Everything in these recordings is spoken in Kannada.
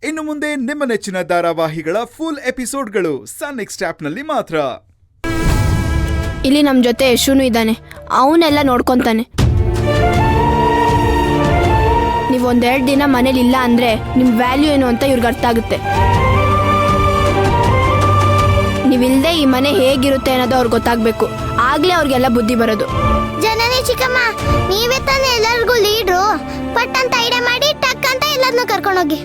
ಇನ್ನು ಮುಂದೆ ನಿಮ್ಮ ನೆಚ್ಚಿನ ಧಾರಾವಾಹಿಗಳ ಫುಲ್ ಎಪಿಸೋಡ್ಗಳು ಸನ್ ನೆಕ್ಸ್ಟ್ ಆಪ್ನಲ್ಲಿ ಮಾತ್ರ. ಇಲ್ಲಿ ನಮ್ಮ ಜೊತೆ ಯಶುನು ಇದ್ದಾನೆ, ಅವನೆಲ್ಲ ನೋಡ್ಕೊತಾನೆ. ನೀವು ಒಂದೆರಡು ದಿನ ಮನೇಲಿ ಇಲ್ಲ ಅಂದರೆ ನಿಮ್ಮ ವ್ಯಾಲ್ಯೂ ಏನು ಅಂತ ಇವ್ರಿಗೆ ಅರ್ಥ ಆಗುತ್ತೆ. ನೀವಿಲ್ಲದೆ ಈ ಮನೆ ಹೇಗಿರುತ್ತೆ ಅನ್ನೋದು ಅವ್ರಿಗೆ ಗೊತ್ತಾಗಬೇಕು. ಆಗಲೇ ಅವ್ರಿಗೆಲ್ಲ ಬುದ್ಧಿ ಬರೋದು. ಜನನಿ ಚಿಕ್ಕಮ್ಮ, ನೀವೇ ತಾನೇ ಎಲ್ಲರಿಗೂ ಲೀಡ್ರು. ಪಟ್ ಅಂತ ಐಡಿಯಾ ಮಾಡಿ ಟಕ್ ಅಂತ ಎಲ್ಲರನ್ನೂ ಕರ್ಕೊಂಡೋಗಿ.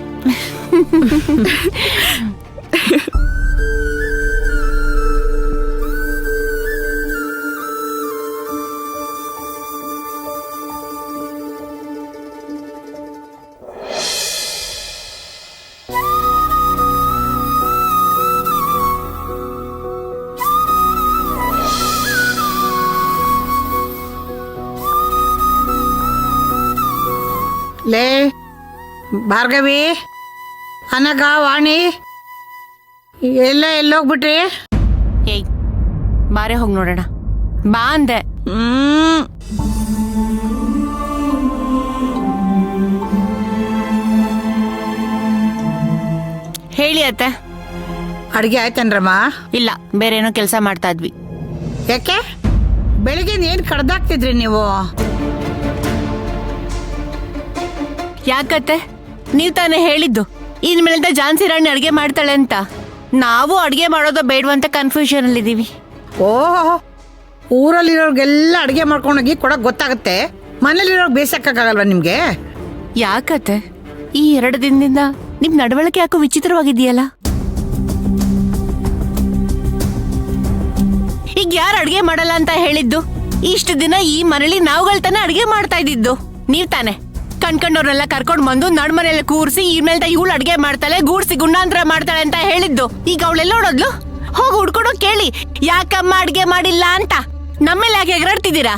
ಲೇ ಭಾರ್ಗವಿ, ಅನಗ, ವಾಣಿ ಎಲ್ಲೋಗ್ಬಿಟ್ರಿ? ಏಯ್ ಬಾರೆ ಹೋಗಿ ನೋಡೋಣ ಬಾ ಅಂದೆ. ಹೇಳಿ ಅತ್ತೆ. ಅಡುಗೆ ಆಯ್ತೇನ್ರಮ್ಮ? ಇಲ್ಲ, ಬೇರೆ ಏನೋ ಕೆಲಸ ಮಾಡ್ತಾ ಇದ್ವಿ. ಯಾಕೆ ಬೆಳಿಗ್ಗೆ ಏನು ಕಡ್ದಾಕ್ತಿದ್ರಿ ನೀವು? ಯಾಕತ್ತೆ, ನೀವ್ ತಾನೇ ಹೇಳಿದ್ದು ಇನ್ಮೇಲಿಂದ ಝಾನ್ಸಿ ರಾಣಿ ಅಡ್ಗೆ ಮಾಡ್ತಾಳೆ ಅಂತ. ನಾವು ಅಡ್ಗೆ ಮಾಡೋದು ಬೇಡವಂತ ಕನ್ಫ್ಯೂಷನ್ ಅಲ್ಲಿ ಇದೀವಿ. ಓಹೋ, ಊರಲ್ಲಿರೋರ್ಗೆಲ್ಲ ಅಡುಗೆ ಮಾಡ್ಕೊಂಡೋಗಿ ಕೊಡೋಕೆ ಗೊತ್ತಾಗುತ್ತೆ, ಮನೇಲಿರೋರ್ಗೆ ಬೇಯಿಸಕ್ಕಾಗಲ್ವಾ ನಿಮಗೆ? ಯಾಕತ್ತೆ, ಈ 2 ದಿನದಿಂದ ನಿಮ್ ನಡವಳಿಕೆ ಯಾಕೋ ವಿಚಿತ್ರವಾಗಿದೆಯಲ್ಲ? ಈಗ ಯಾರು ಅಡ್ಗೆ ಮಾಡಲ್ಲ ಅಂತ ಹೇಳಿದ್ದು? ಇಷ್ಟು ದಿನ ಈ ಮನೇಲಿ ನಾವುಗಳ ತಾನೇ ಅಡ್ಗೆ ಮಾಡ್ತಾ ಇದ್ದಿದ್ದು. ನೀವ್ ತಾನೆ ಕಣ್ಕಂಡವ್ರನ್ನೆಲ್ಲ ಕರ್ಕೊಂಡ್ ಬಂದು ನಡ್ಮನೆಲ್ಲ ಕೂರ್ಸಿ ಇಮೇಲ್ದ ಇವಳು ಅಡ್ಗೆ ಮಾಡ್ತಾಳೆ, ಗೂಡ್ಸಿ ಗುಂಡಾಂತರ ಮಾಡ್ತಾಳೆ ಅಂತ ಹೇಳಿದ್ದು. ಈಗ ಅವಳೆಲ್ಲ ನೋಡೋದ್ಲು? ಹೋಗಿ ಹುಡ್ಕೊಡೋ ಕೇಳಿ, ಯಾಕಮ್ಮ ಅಡ್ಗೆ ಮಾಡಿಲ್ಲ ಅಂತ. ನಮ್ಮೇಲೆ ಯಾಕೆ ಎಗರಾಡ್ತಿದ್ದೀರಾ?